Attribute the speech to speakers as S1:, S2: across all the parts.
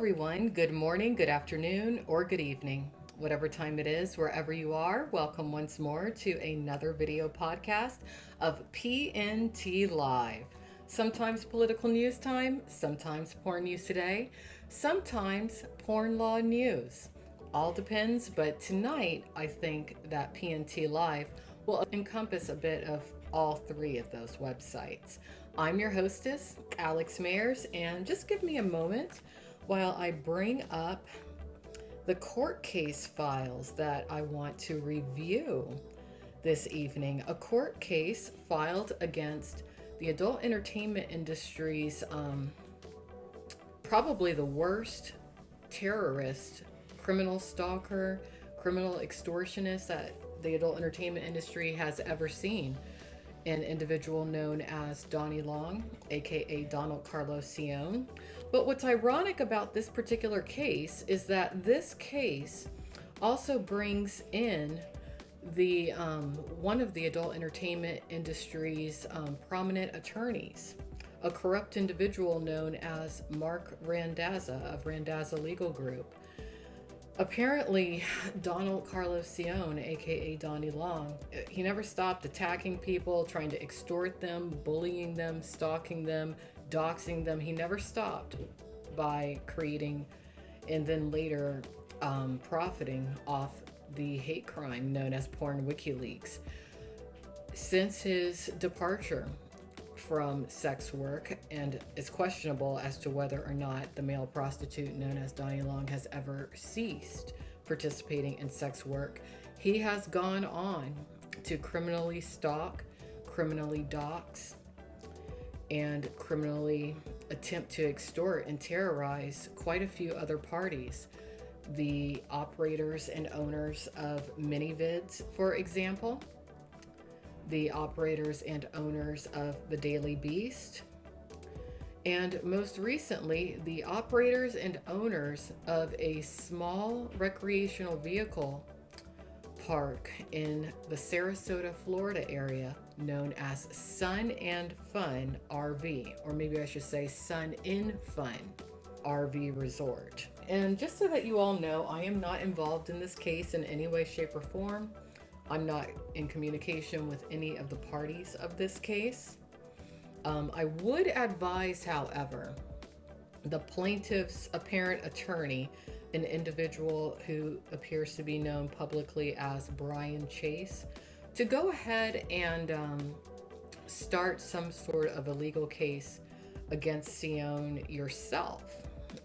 S1: everyone. Good morning, good afternoon, or good evening. Whatever time it is, wherever you are, welcome once more to another video podcast of PNT Live. Sometimes political news time, sometimes porn news today, sometimes porn law news. All depends, but tonight I think that PNT Live will encompass a bit of all three of those websites. I'm your hostess, Alex Mayers, and just give me a moment while I bring up the court case files that I want to review this evening. A court case filed against the adult entertainment industry's probably the worst terrorist, criminal stalker, criminal extortionist that the adult entertainment industry has ever seen. An individual known as Donny Long, aka Donald Carlos Seoane. But what's ironic about this particular case is that this case also brings in the one of the adult entertainment industry's prominent attorneys, a corrupt individual known as Marc Randazza of Randazza Legal Group. Apparently, Donald Carlos Seoane, aka Donny Long, he never stopped attacking people, trying to extort them, bullying them, stalking them, doxing them. He never stopped by creating and then later profiting off the hate crime known as Pornwikileaks. Since his departure from sex work, and it's questionable as to whether or not the male prostitute known as Donny Long has ever ceased participating in sex work, he has gone on to criminally stalk, criminally dox, and criminally attempt to extort and terrorize quite a few other parties. The operators and owners of minivids, for example, the operators and owners of the Daily Beast, and most recently, the operators and owners of a small recreational vehicle park in the Sarasota, Florida area known as Sun and Fun RV, or maybe I should say Sun in Fun RV Resort. And just so that you all know, I am not involved in this case in any way, shape, or form. I'm not in communication with any of the parties of this case. I would advise, however, the plaintiff's apparent attorney, an individual who appears to be known publicly as Brian Chase, to go ahead and start some sort of a legal case against Seoane yourself,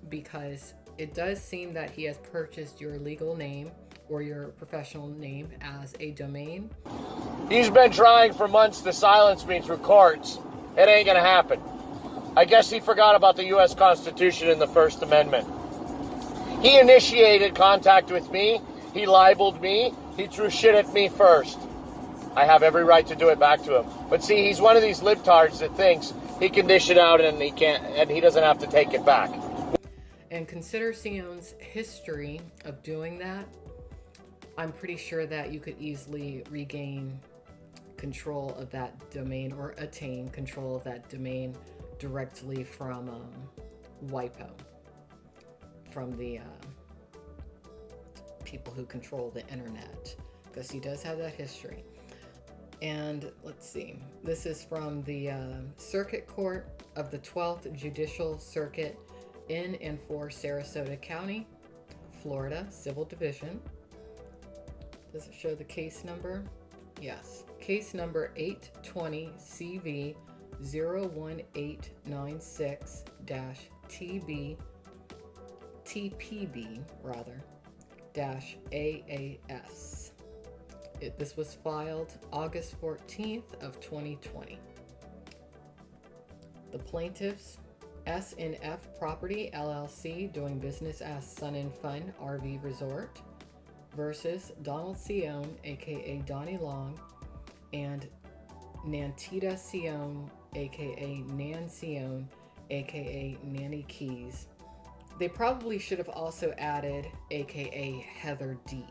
S1: because it does seem that he has purchased your legal name or your professional name as a domain.
S2: He's been trying for months to silence me through courts. It ain't gonna happen. I guess he forgot about the U.S. Constitution and the First Amendment. He initiated contact with me. He libeled me. He threw shit at me first. I have every right to do it back to him. But see, he's one of these libtards that thinks he can dish it out and he can't, and he doesn't have to take it back.
S1: And consider Seoane's history of doing that. I'm pretty sure that you could easily regain control of that domain or attain control of that domain directly from WIPO, from the people who control the internet, because he does have that history. And let's see, this is from the Circuit Court of the 12th Judicial Circuit in and for Sarasota County, Florida, Civil Division. Does it show the case number? Yes. Case number 820 CV 01896-TPB AAS. This was filed August 14th of 2020. The plaintiffs, S&F Property LLC, doing business as Sun and Fun RV Resort, versus Donald Seoane, aka Donny Long, and Nantita Seoane, aka Nan Seoane, aka Nanny Keys. They probably should have also added aka Heather Deep.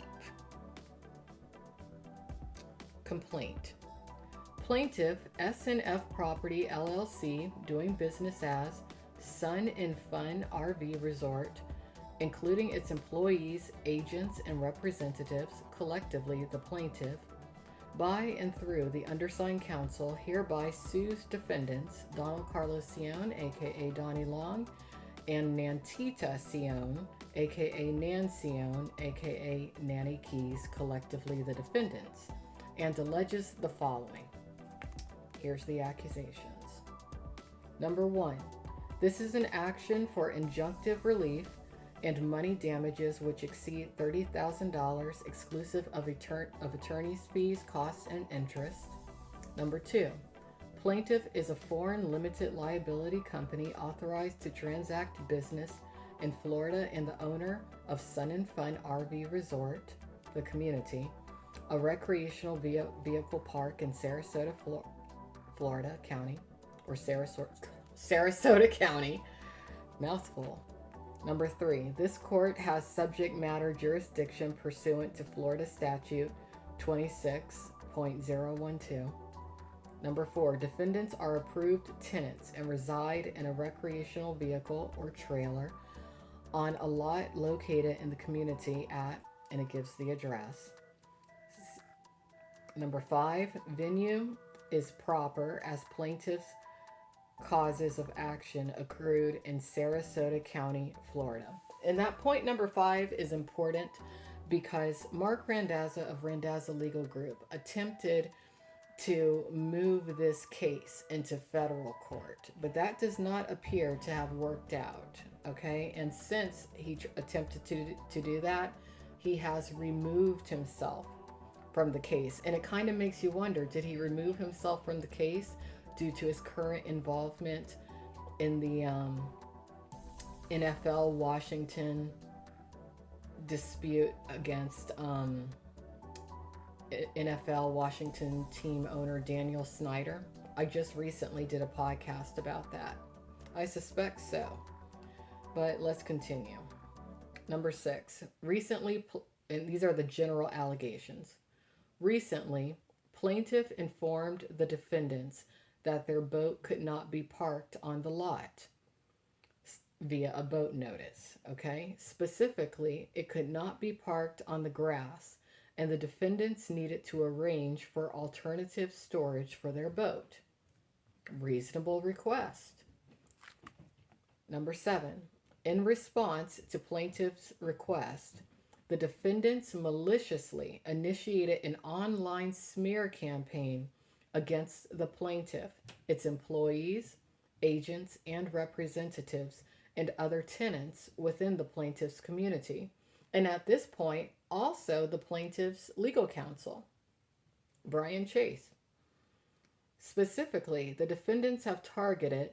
S1: Complaint. Plaintiff, S&F Property LLC, doing business as Sun and Fun RV Resort, including its employees, agents, and representatives, collectively the plaintiff, by and through the undersigned counsel, hereby sues defendants Donald Carlos Seoane, aka Donny Long, and Nantita Seoane, aka Nan Seoane, aka Nanny Keys, collectively the defendants, and alleges the following. Here's the accusations. Number 1. This is an action for injunctive relief and money damages which exceed $30,000 exclusive of attorney's fees, costs, and interest. Number 2. Plaintiff is a foreign limited liability company authorized to transact business in Florida and the owner of Sun and Fun RV Resort, the community, a recreational vehicle park in Sarasota, Florida County, or Sarasota County, mouthful. Number 3, this court has subject matter jurisdiction pursuant to Florida Statute 26.012. Number 4, defendants are approved tenants and reside in a recreational vehicle or trailer on a lot located in the community at, and it gives the address. Number 5, venue is proper as plaintiff's causes of action accrued in Sarasota County, Florida. And that point number 5 is important because Marc Randazza of Randazza Legal Group attempted to move this case into federal court, but that does not appear to have worked out, okay? And since he attempted to do that, he has removed himself from the case. And it kind of makes you wonder, did he remove himself from the case due to his current involvement in the NFL Washington dispute against NFL Washington team owner Daniel Snyder? I just recently did a podcast about that. I suspect so. But let's continue. Number 6. Recently, and these are the general allegations. Recently, plaintiff informed the defendants that their boat could not be parked on the lot via a boat notice, okay? Specifically, it could not be parked on the grass, and the defendants needed to arrange for alternative storage for their boat. Reasonable request. Number 7, in response to plaintiff's request, the defendants maliciously initiated an online smear campaign against the plaintiff, its employees, agents, and representatives, and other tenants within the plaintiff's community. And at this point, also the plaintiff's legal counsel, Brian Chase. Specifically, the defendants have targeted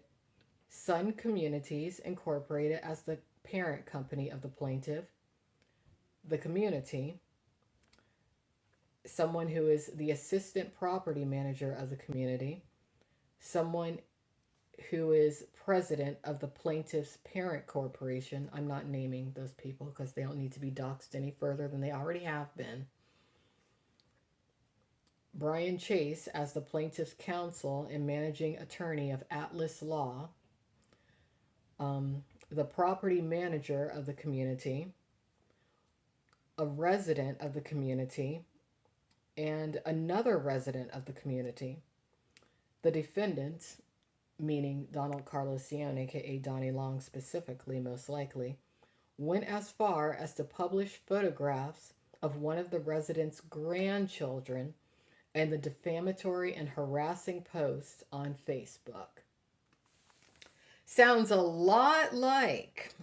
S1: Sun Communities Incorporated as the parent company of the plaintiff, the community, someone who is the assistant property manager of the community, someone who is president of the plaintiff's parent corporation. I'm not naming those people because they don't need to be doxxed any further than they already have been. Brian Chase as the plaintiff's counsel and managing attorney of Atlas Law, the property manager of the community, a resident of the community, and another resident of the community. The defendants, meaning Donald Carlos Seoane, aka Donny Long specifically, most likely, went as far as to publish photographs of one of the residents' grandchildren and the defamatory and harassing posts on Facebook. Sounds a lot like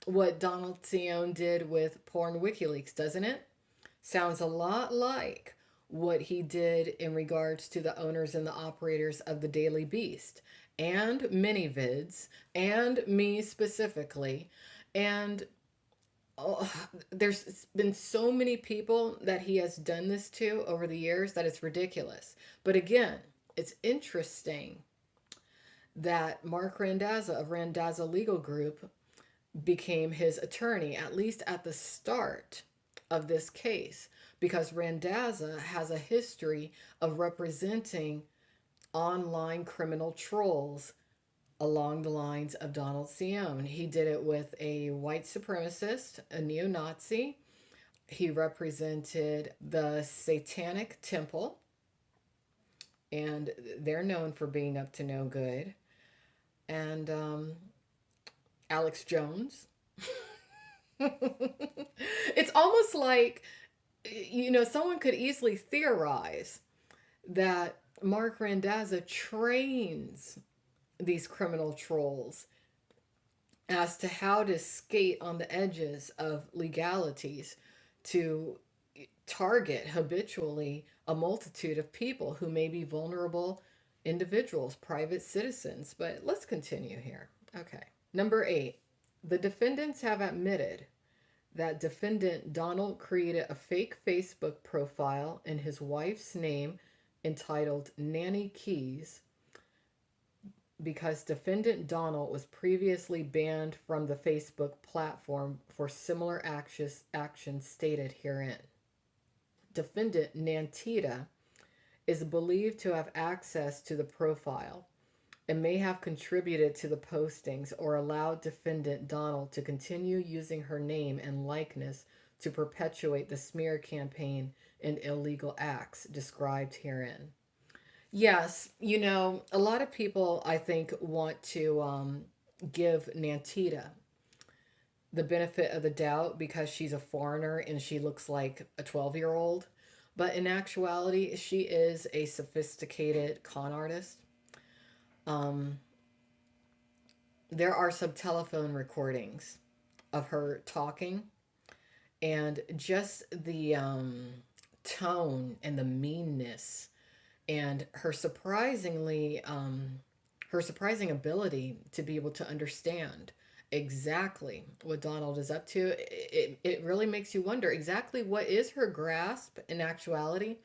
S1: what Donald Seoane did with Pornwikileaks, doesn't it? Sounds a lot like what he did in regards to the owners and the operators of the Daily Beast and ManyVids and me specifically. And there's been so many people that he has done this to over the years that it's ridiculous. But again, it's interesting that Marc Randazza of Randazza Legal Group became his attorney, at least at the start of this case, because Randazza has a history of representing online criminal trolls along the lines of Donald Seoane. He did it with a white supremacist, a neo-Nazi. He represented the Satanic Temple, and they're known for being up to no good. And Alex Jones. It's almost like, someone could easily theorize that Marc Randazza trains these criminal trolls as to how to skate on the edges of legalities to target habitually a multitude of people who may be vulnerable individuals, private citizens. But let's continue here. Okay. Number 8. The defendants have admitted that defendant Donald created a fake Facebook profile in his wife's name entitled Nanny Keys because defendant Donald was previously banned from the Facebook platform for similar actions stated herein. Defendant Nantita is believed to have access to the profile and may have contributed to the postings or allowed defendant Donald to continue using her name and likeness to perpetuate the smear campaign and illegal acts described herein. Yes, a lot of people, I think, want to give Nantita the benefit of the doubt because she's a foreigner and she looks like a 12-year-old. But in actuality, she is a sophisticated con artist. Um, there are some telephone recordings of her talking, and just the tone and the meanness and her surprising ability to be able to understand exactly what Donald is up to. It really makes you wonder exactly what is her grasp in actuality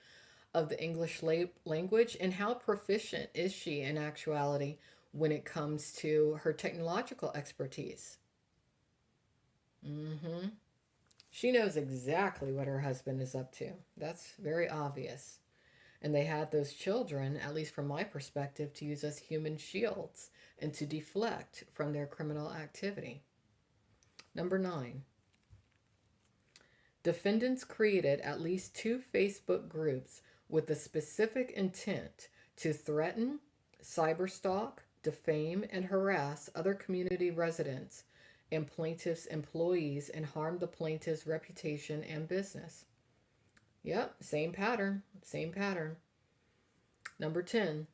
S1: of the English language, and how proficient is she in actuality when it comes to her technological expertise. Hmm. She knows exactly what her husband is up to. That's very obvious. And they had those children, at least from my perspective, to use as human shields and to deflect from their criminal activity. Number 9. Defendants created at least 2 Facebook groups with the specific intent to threaten, cyberstalk, defame, and harass other community residents and plaintiff's employees and harm the plaintiff's reputation and business. Yep, same pattern, same pattern. Number 10.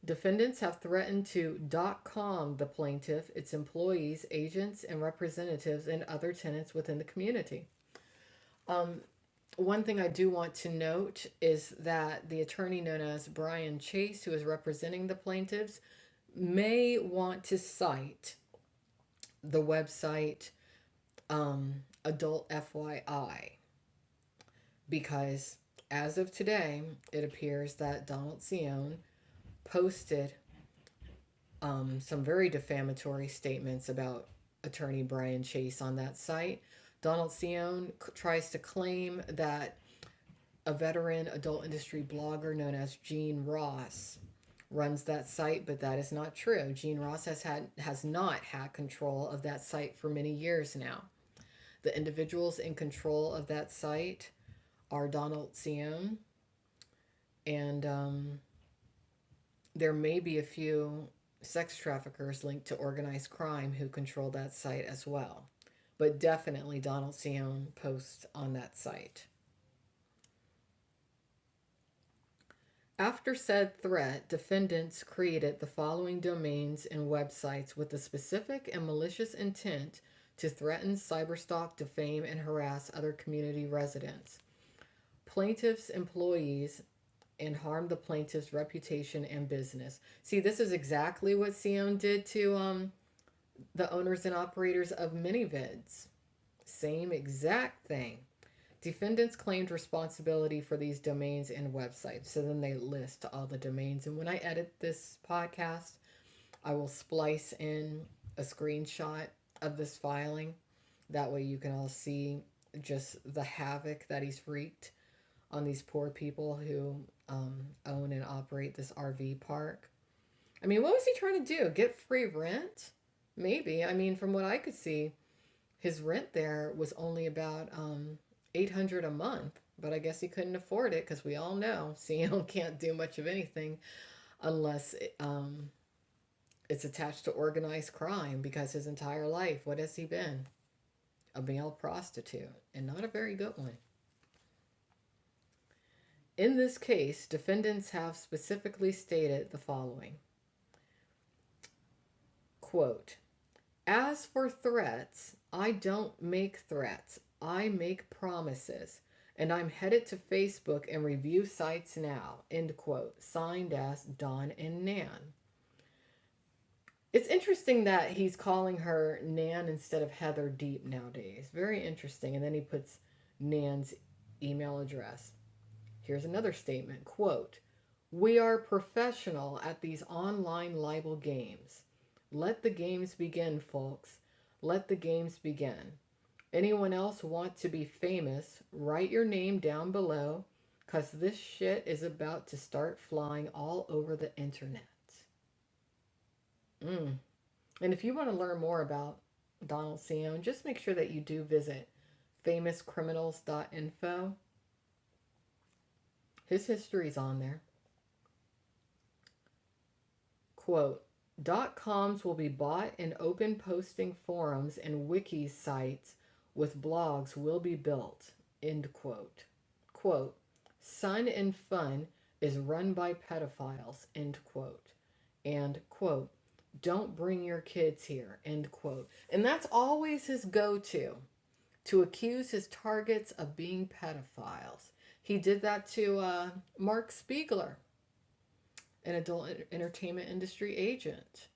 S1: Defendants have threatened to .com the plaintiff, its employees, agents, and representatives, and other tenants within the community. Um, One thing I do want to note is that the attorney known as Brian Chase, who is representing the plaintiffs, may want to cite the website Adult FYI, because as of today, it appears that Donald Seoane posted some very defamatory statements about attorney Brian Chase on that site. Donald Seoane tries to claim that a veteran adult industry blogger known as Gene Ross runs that site, but that is not true. Gene Ross has not had control of that site for many years now. The individuals in control of that site are Donald Seoane, and there may be a few sex traffickers linked to organized crime who control that site as well. But definitely Donald Seoane posts on that site. After said threat, defendants created the following domains and websites with the specific and malicious intent to threaten, cyberstalk, defame, and harass other community residents, plaintiffs' employees, and harm the plaintiff's reputation and business. See, this is exactly what Seoane did to the owners and operators of minivids. Same exact thing. Defendants claimed responsibility for these domains and websites. So then they list all the domains. And when I edit this podcast, I will splice in a screenshot of this filing. That way you can all see just the havoc that he's wreaked on these poor people who own and operate this RV park. I mean, what was he trying to do? Get free rent? Maybe. I mean, from what I could see, his rent there was only about 800 a month, but I guess he couldn't afford it because we all know Seoane can't do much of anything unless it's attached to organized crime, because his entire life, what has he been? A male prostitute, and not a very good one. In this case, defendants have specifically stated the following. Quote, "As for threats, I don't make threats. I make promises. And I'm headed to Facebook and review sites now." End quote. Signed as Don and Nan. It's interesting that he's calling her Nan instead of Heather Deep nowadays. Very interesting. And then he puts Nan's email address. Here's another statement. Quote, "We are professional at these online libel games. Let the games begin, folks. Let the games begin. Anyone else want to be famous, write your name down below, because this shit is about to start flying all over the internet." And if you want to learn more about Donald Seoane, just make sure that you do visit famouscriminals.info. His history's on there. Quote, ".coms will be bought and open posting forums and wiki sites with blogs will be built." End quote. Quote, "Sun and Fun is run by pedophiles." End quote. And quote, "Don't bring your kids here." End quote. And that's always his go-to, to accuse his targets of being pedophiles. He did that to Mark Spiegler, an adult entertainment industry agent.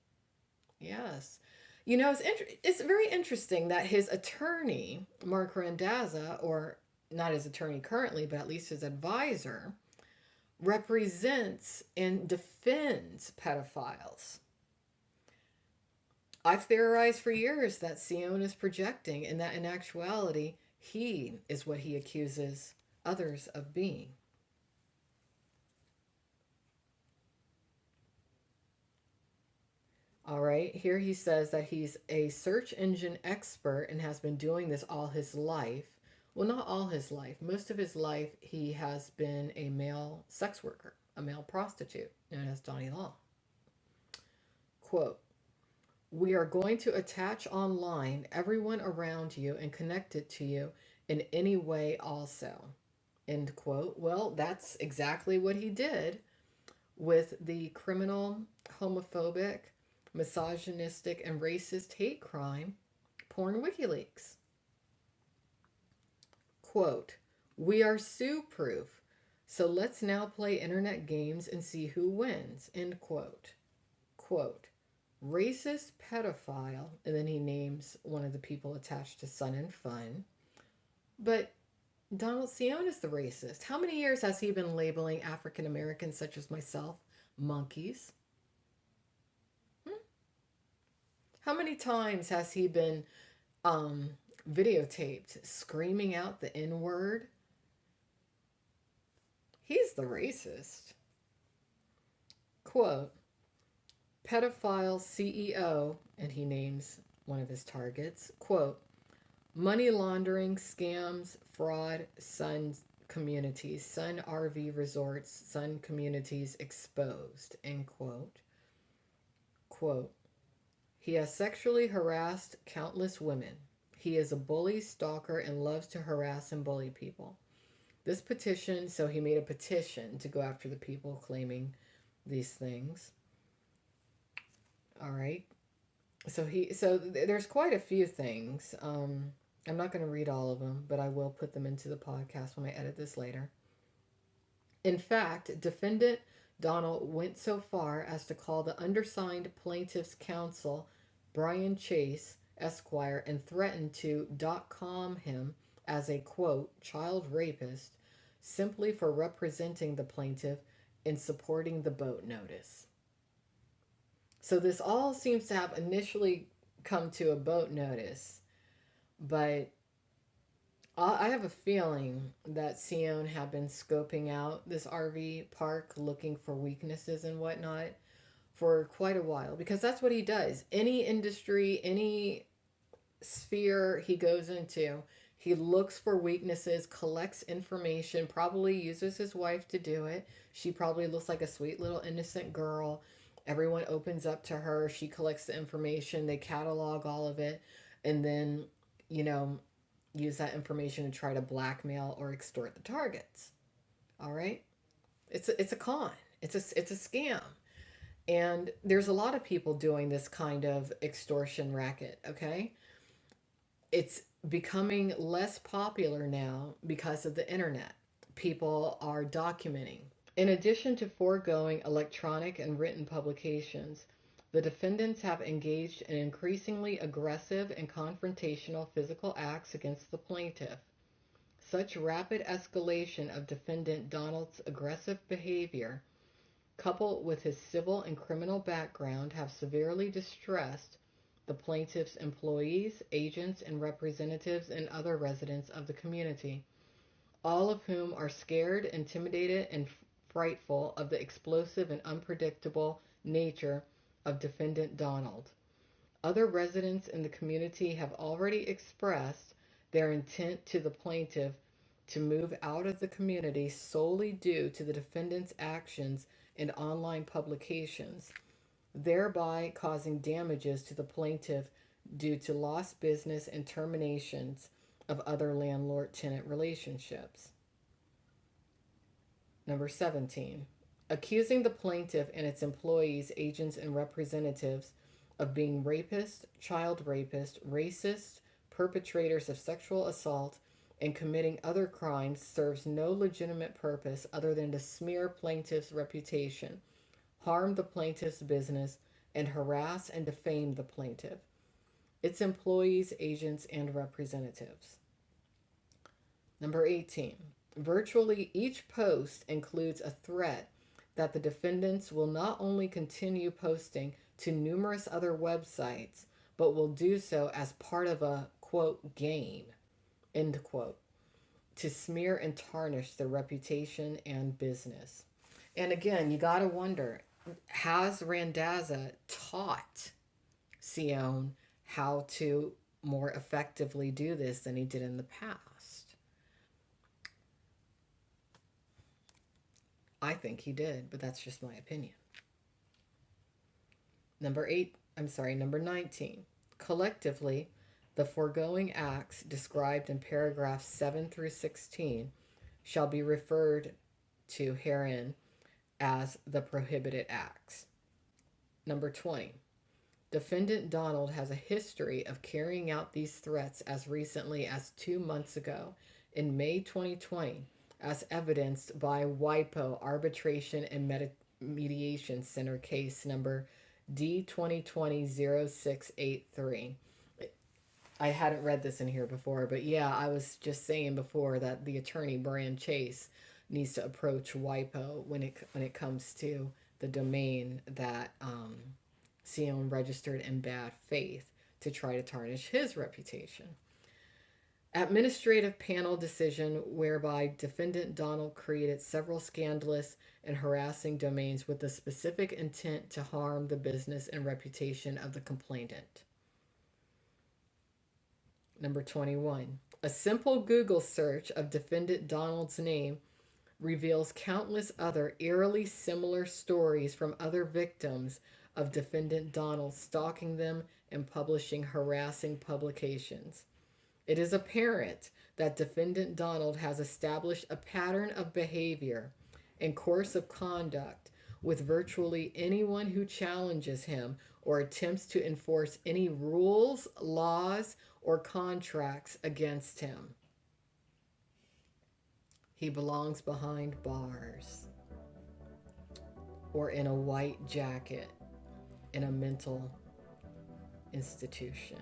S1: Yes. You know, it's very interesting that his attorney, Marc Randazza, or not his attorney currently, but at least his advisor, represents and defends pedophiles. I've theorized for years that Seoane is projecting, and that in actuality, he is what he accuses others of being. All right, here he says that he's a search engine expert and has been doing this all his life. Well, not all his life. Most of his life, he has been a male sex worker, a male prostitute, known as Donny Long. Quote, "We are going to attach online everyone around you and connect it to you in any way also." End quote. Well, that's exactly what he did with the criminal, homophobic, misogynistic, and racist hate crime, Pornwikileaks. Quote, "We are sue-proof, so let's now play internet games and see who wins." End quote. Quote, "Racist pedophile," and then he names one of the people attached to Sun and Fun. But Donald Seoane is the racist. How many years has he been labeling African Americans, such as myself, monkeys? How many times has he been videotaped screaming out the N-word? He's the racist. Quote, "Pedophile CEO," and he names one of his targets. Quote, "Money laundering, scams, fraud, Sun communities, Sun RV resorts, Sun communities exposed." End quote. Quote, "He has sexually harassed countless women. He is a bully, stalker, and loves to harass and bully people." This petition, so he made a petition to go after the people claiming these things. All right. So there's quite a few things. I'm not going to read all of them, but I will put them into the podcast when I edit this later. In fact, Defendant Donald went so far as to call the undersigned plaintiff's counsel, Brian Chase, Esquire, and threatened to .com him as a, quote, "child rapist," simply for representing the plaintiff in supporting the boat notice. So this all seems to have initially come to a boat notice, but I have a feeling that Seoane had been scoping out this RV park looking for weaknesses and whatnot, for quite a while, because that's what he does. Any industry, any sphere he goes into, he looks for weaknesses, collects information, probably uses his wife to do it. She probably looks like a sweet little innocent girl. Everyone opens up to her. She collects the information, they catalog all of it, and then, you know, use that information to try to blackmail or extort the targets. All right? It's a con. It's a scam. And there's a lot of people doing this kind of extortion racket, okay? It's becoming less popular now because of the internet. People are documenting. In addition to foregoing electronic and written publications, the defendants have engaged in increasingly aggressive and confrontational physical acts against the plaintiff. Such rapid escalation of defendant Donald's aggressive behavior, coupled with his civil and criminal background, have severely distressed the plaintiff's employees, agents, and representatives and other residents of the community, all of whom are scared, intimidated, and frightful of the explosive and unpredictable nature of defendant Donald. Other residents in the community have already expressed their intent to the plaintiff to move out of the community solely due to the defendant's actions in online publications, thereby causing damages to the plaintiff due to lost business and terminations of other landlord-tenant relationships. Number 17, accusing the plaintiff and its employees, agents, and representatives of being rapists, child rapists, racist, perpetrators of sexual assault, and committing other crimes serves no legitimate purpose other than to smear plaintiff's reputation, harm the plaintiff's business, and harass and defame the plaintiff, its employees, agents, and representatives. Number 18, virtually each post includes a threat that the defendants will not only continue posting to numerous other websites, but will do so as part of a, quote, game, end quote, to smear and tarnish their reputation and business. And again, you got to wonder, has Randazza taught Seoane how to more effectively do this than he did in the past? I think he did, but that's just my opinion. Number 19. Collectively, the foregoing acts described in paragraphs 7 through 16 shall be referred to herein as the prohibited acts. Number 20. Defendant Donald has a history of carrying out these threats as recently as 2 months ago, in May 2020, as evidenced by WIPO Arbitration and Mediation Center case number D2020-0683. I hadn't read this in here before, but yeah, I was just saying before that the attorney, Brian Chase, needs to approach WIPO when it comes to the domain that Seoane registered in bad faith to try to tarnish his reputation. Administrative panel decision whereby defendant Donald created several scandalous and harassing domains with the specific intent to harm the business and reputation of the complainant. Number 21. A simple Google search of defendant Donald's name reveals countless other eerily similar stories from other victims of defendant Donald stalking them and publishing harassing publications. It is apparent that defendant Donald has established a pattern of behavior and course of conduct with virtually anyone who challenges him or attempts to enforce any rules, laws, or contracts against him. He belongs behind bars or in a white jacket in a mental institution.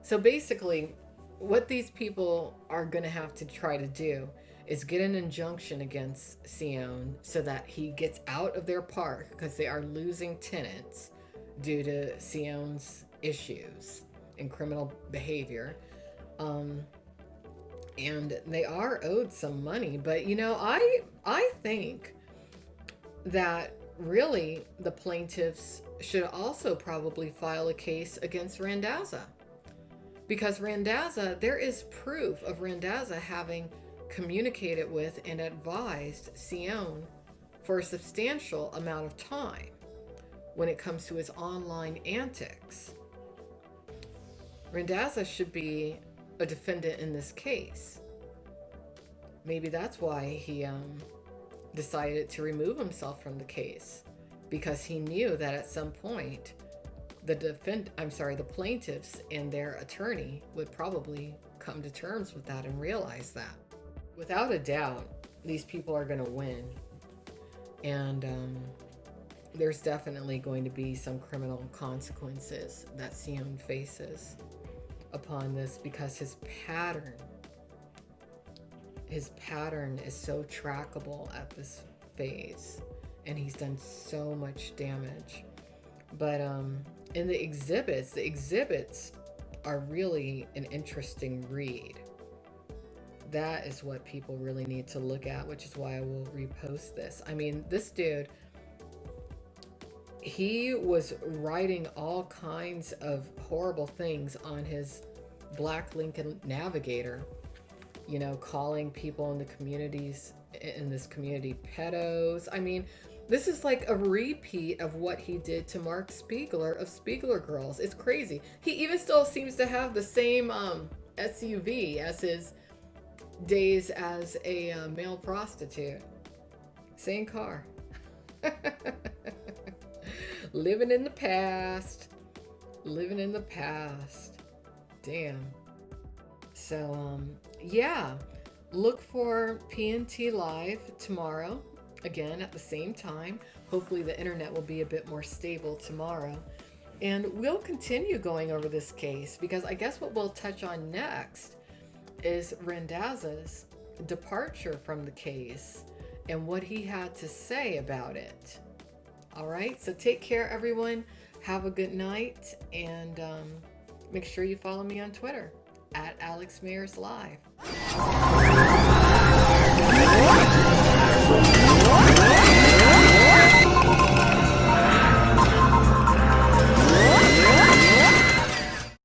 S1: So basically, what these people are going to have to try to do is get an injunction against Seoane so that he gets out of their park, because they are losing tenants due to Seoane's issues and criminal behavior. And they are owed some money, but I think that really, the plaintiffs should also probably file a case against Randazza. Because Randazza, there is proof of Randazza having communicated with and advised Seoane for a substantial amount of time when it comes to his online antics. Randazza should be a defendant in this case. Maybe that's why he decided to remove himself from the case, because he knew that at some point the plaintiffs and their attorney would probably come to terms with that and realize that. Without a doubt, these people are going to win. And there's definitely going to be some criminal consequences that Seoane faces upon this, because his pattern is so trackable at this phase, and he's done so much damage. But in the exhibits are really an interesting read. That is what people really need to look at, which is why I will repost this. I mean, this dude, he was writing all kinds of horrible things on his Black Lincoln Navigator, you know, calling people in the communities, in this community, pedos. I mean, this is like a repeat of what he did to Mark Spiegler of Spiegler Girls. It's crazy. He even still seems to have the same SUV as his days as a male prostitute. Same car. Living in the past. Living in the past. Damn. So, yeah. Look for PNT Live tomorrow. Again, at the same time. Hopefully the internet will be a bit more stable tomorrow. And we'll continue going over this case, because I guess what we'll touch on next is Randazza's departure from the case and what he had to say about it. All right, so take care, everyone. Have a good night, and make sure you follow me on Twitter at Alex Mayers Live.